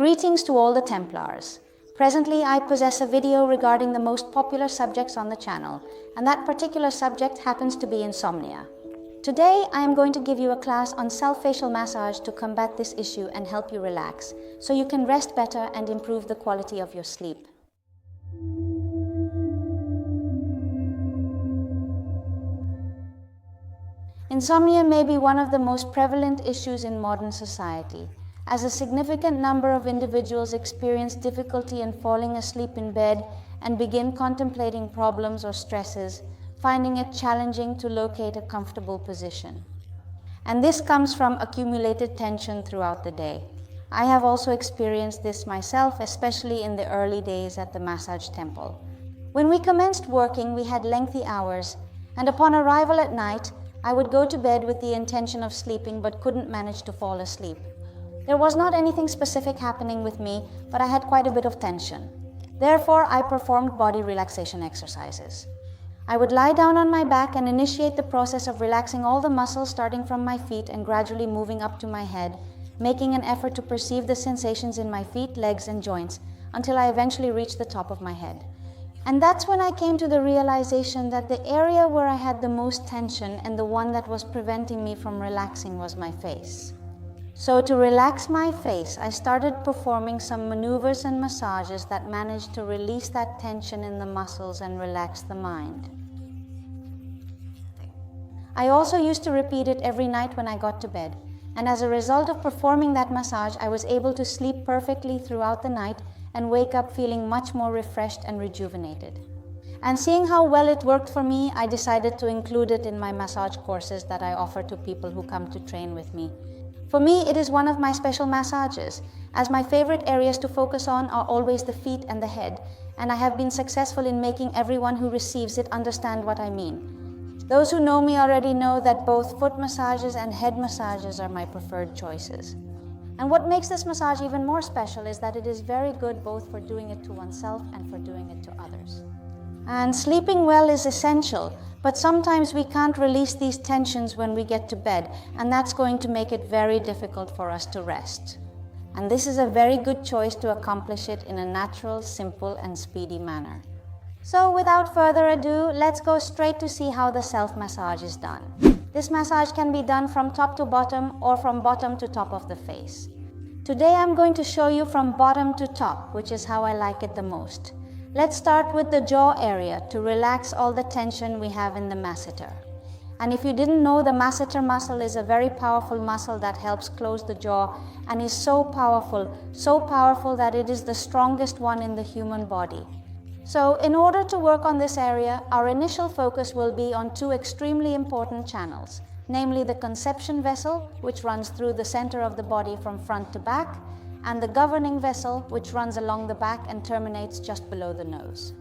Greetings to all the Templars. Presently, I possess a video regarding the most popular subjects on the channel, and that particular subject happens to be insomnia. Today, I am going to give you a class on self-facial massage to combat this issue and help you relax, so you can rest better and improve the quality of your sleep. Insomnia may be one of the most prevalent issues in modern society, as a significant number of individuals experience difficulty in falling asleep in bed and begin contemplating problems or stresses, finding it challenging to locate a comfortable position. And this comes from accumulated tension throughout the day. I have also experienced this myself, especially in the early days at the massage temple. When we commenced working, we had lengthy hours, and upon arrival at night, I would go to bed with the intention of sleeping but couldn't manage to fall asleep. There was not anything specific happening with me, but I had quite a bit of tension. Therefore, I performed body relaxation exercises. I would lie down on my back and initiate the process of relaxing all the muscles starting from my feet and gradually moving up to my head, making an effort to perceive the sensations in my feet, legs, and joints until I eventually reached the top of my head. And that's when I came to the realization that the area where I had the most tension and the one that was preventing me from relaxing was my face. So to relax my face, I started performing some maneuvers and massages that managed to release that tension in the muscles and relax the mind. I also used to repeat it every night when I got to bed, and as a result of performing that massage, I was able to sleep perfectly throughout the night and wake up feeling much more refreshed and rejuvenated. And seeing how well it worked for me, I decided to include it in my massage courses that I offer to people who come to train with me. For me, it is one of my special massages, as my favorite areas to focus on are always the feet and the head, and I have been successful in making everyone who receives it understand what I mean. Those who know me already know that both foot massages and head massages are my preferred choices. And what makes this massage even more special is that it is very good both for doing it to oneself and for doing it to others. And sleeping well is essential, but sometimes we can't release these tensions when we get to bed, and that's going to make it very difficult for us to rest. And this is a very good choice to accomplish it in a natural, simple, and speedy manner. So without further ado, let's go straight to see how the self-massage is done. This massage can be done from top to bottom or from bottom to top of the face. Today I'm going to show you from bottom to top, which is how I like it the most. Let's start with the jaw area to relax all the tension we have in the masseter. And if you didn't know, the masseter muscle is a very powerful muscle that helps close the jaw and is so powerful that it is the strongest one in the human body. So in order to work on this area, our initial focus will be on two extremely important channels, namely the conception vessel, which runs through the center of the body from front to back, and the governing vessel, which runs along the back and terminates just below the nose.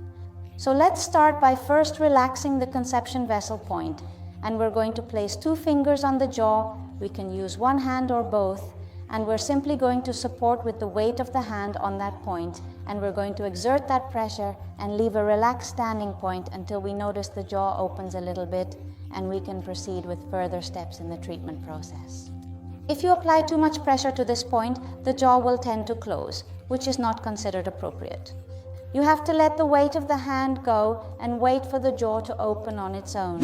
So let's start by first relaxing the conception vessel point, and we're going to place 2 fingers on the jaw. We can use one hand or both, and we're simply going to support with the weight of the hand on that point, and we're going to exert that pressure and leave a relaxed standing point until we notice the jaw opens a little bit, and we can proceed with further steps in the treatment process. If you apply too much pressure to this point, the jaw will tend to close, which is not considered appropriate. You have to let the weight of the hand go and wait for the jaw to open on its own.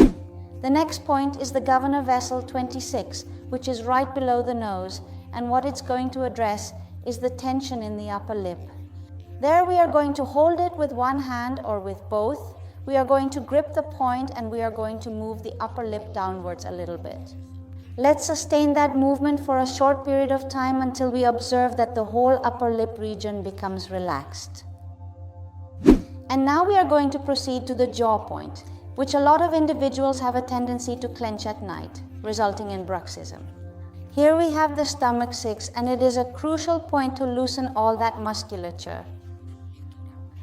The next point is the governor vessel 26, which is right below the nose, and what it's going to address is the tension in the upper lip. There we are going to hold it with one hand or with both. We are going to grip the point and we are going to move the upper lip downwards a little bit. Let's sustain that movement for a short period of time until we observe that the whole upper lip region becomes relaxed. And now we are going to proceed to the jaw point, which a lot of individuals have a tendency to clench at night, resulting in bruxism. Here we have the stomach 6, and it is a crucial point to loosen all that musculature.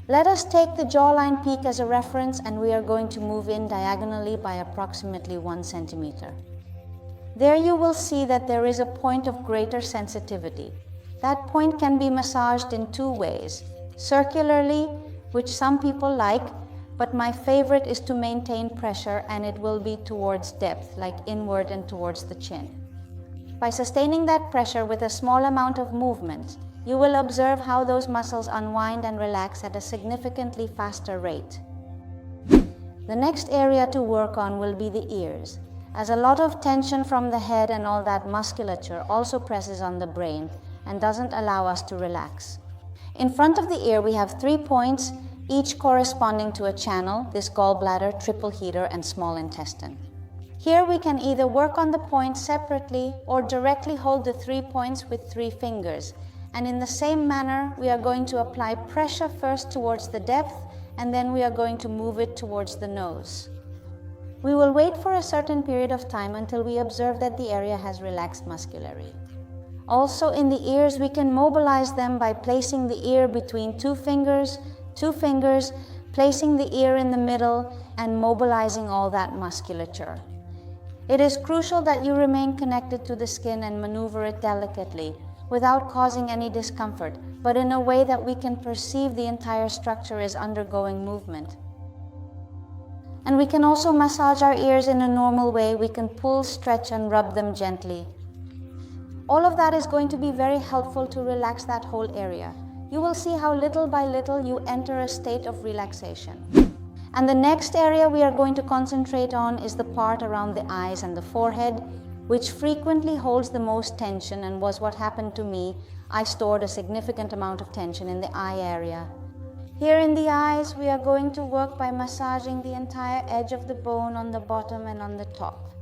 Let us take the jawline peak as a reference, and we are going to move in diagonally by approximately 1 centimeter. There you will see that there is a point of greater sensitivity. That point can be massaged in 2 ways, circularly, which some people like, but my favorite is to maintain pressure, and it will be towards depth, like inward and towards the chin. By sustaining that pressure with a small amount of movement, you will observe how those muscles unwind and relax at a significantly faster rate. The next area to work on will be the ears, as a lot of tension from the head and all that musculature also presses on the brain and doesn't allow us to relax. In front of the ear, we have 3 points, each corresponding to a channel, this gallbladder, triple heater, and small intestine. Here we can either work on the points separately or directly hold the 3 points with 3 fingers. And in the same manner, we are going to apply pressure first towards the depth, and then we are going to move it towards the nose. We will wait for a certain period of time until we observe that the area has relaxed muscularly. Also in the ears, we can mobilize them by placing the ear between 2 fingers, placing the ear in the middle, and mobilizing all that musculature. It is crucial that you remain connected to the skin and maneuver it delicately, without causing any discomfort, but in a way that we can perceive the entire structure is undergoing movement. And we can also massage our ears in a normal way. We can pull, stretch, and rub them gently. All of that is going to be very helpful to relax that whole area. You will see how little by little you enter a state of relaxation. And the next area we are going to concentrate on is the part around the eyes and the forehead, which frequently holds the most tension, and was what happened to me. I stored a significant amount of tension in the eye area. Here in the eyes, we are going to work by massaging the entire edge of the bone on the bottom and on the top.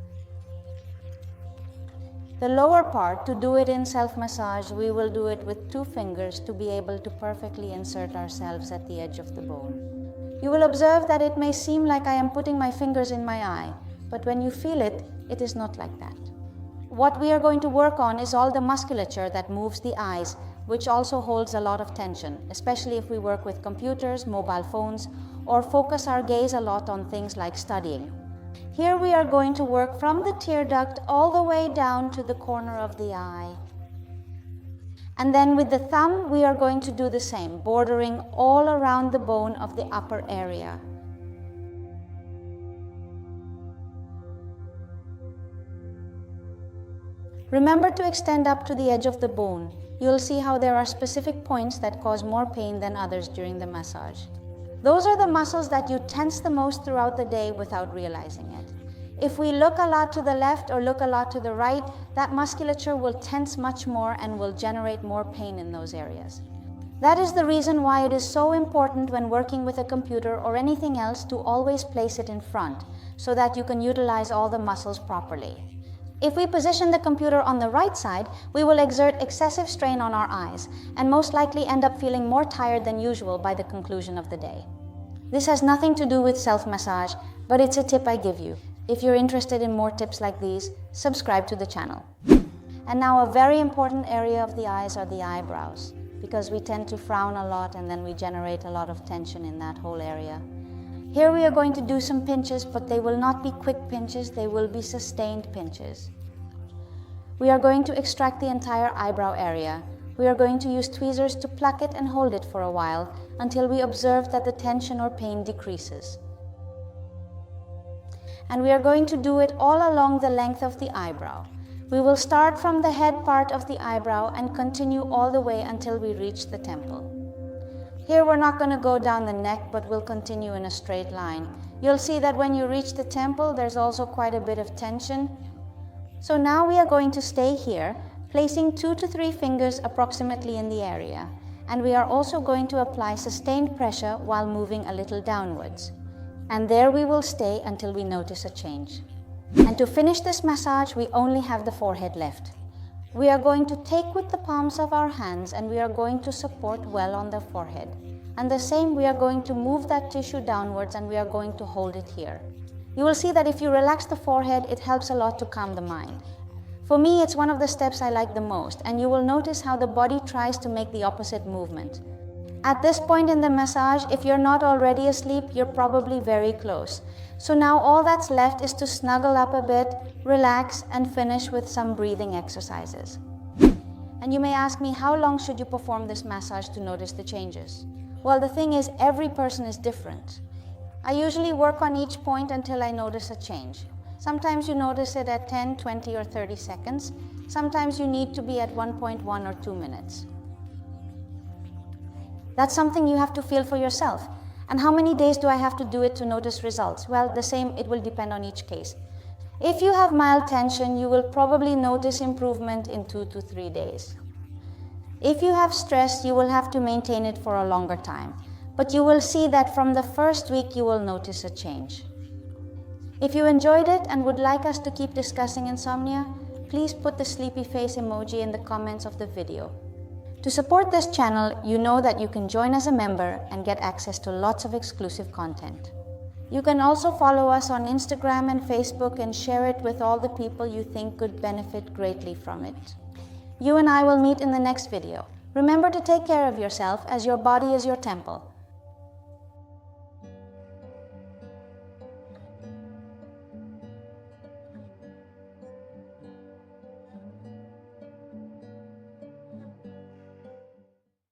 The lower part, to do it in self-massage, we will do it with 2 fingers to be able to perfectly insert ourselves at the edge of the bone. You will observe that it may seem like I am putting my fingers in my eye, but when you feel it, it is not like that. What we are going to work on is all the musculature that moves the eyes, which also holds a lot of tension, especially if we work with computers, mobile phones, or focus our gaze a lot on things like studying. Here we are going to work from the tear duct all the way down to the corner of the eye. And then with the thumb, we are going to do the same, bordering all around the bone of the upper area. Remember to extend up to the edge of the bone. You'll see how there are specific points that cause more pain than others during the massage. Those are the muscles that you tense the most throughout the day without realizing it. If we look a lot to the left or look a lot to the right, that musculature will tense much more and will generate more pain in those areas. That is the reason why it is so important when working with a computer or anything else to always place it in front, so that you can utilize all the muscles properly. If we position the computer on the right side, we will exert excessive strain on our eyes and most likely end up feeling more tired than usual by the conclusion of the day. This has nothing to do with self-massage, but it's a tip I give you. If you're interested in more tips like these, subscribe to the channel. And now a very important area of the eyes are the eyebrows, because we tend to frown a lot and then we generate a lot of tension in that whole area. Here we are going to do some pinches, but they will not be quick pinches, they will be sustained pinches. We are going to extract the entire eyebrow area. We are going to use tweezers to pluck it and hold it for a while until we observe that the tension or pain decreases. And we are going to do it all along the length of the eyebrow. We will start from the head part of the eyebrow and continue all the way until we reach the temple. Here we're not going to go down the neck, but we'll continue in a straight line. You'll see that when you reach the temple, there's also quite a bit of tension. So now we are going to stay here, placing 2 to 3 fingers approximately in the area. And we are also going to apply sustained pressure while moving a little downwards. And there we will stay until we notice a change. And to finish this massage, we only have the forehead left. We are going to take with the palms of our hands and we are going to support well on the forehead. And the same, we are going to move that tissue downwards and we are going to hold it here. You will see that if you relax the forehead, it helps a lot to calm the mind. For me, it's one of the steps I like the most, and you will notice how the body tries to make the opposite movement. At this point in the massage, if you're not already asleep, you're probably very close. So now all that's left is to snuggle up a bit, relax, and finish with some breathing exercises. And you may ask me, how long should you perform this massage to notice the changes? Well, the thing is, every person is different. I usually work on each point until I notice a change. Sometimes you notice it at 10, 20, or 30 seconds. Sometimes you need to be at 1.1 or 2 minutes. That's something you have to feel for yourself. And how many days do I have to do it to notice results? Well, the same, it will depend on each case. If you have mild tension, you will probably notice improvement in 2 to 3 days. If you have stress, you will have to maintain it for a longer time. But you will see that from the first week, you will notice a change. If you enjoyed it and would like us to keep discussing insomnia, please put the sleepy face emoji in the comments of the video. To support this channel, you know that you can join as a member and get access to lots of exclusive content. You can also follow us on Instagram and Facebook and share it with all the people you think could benefit greatly from it. You and I will meet in the next video. Remember to take care of yourself, as your body is your temple.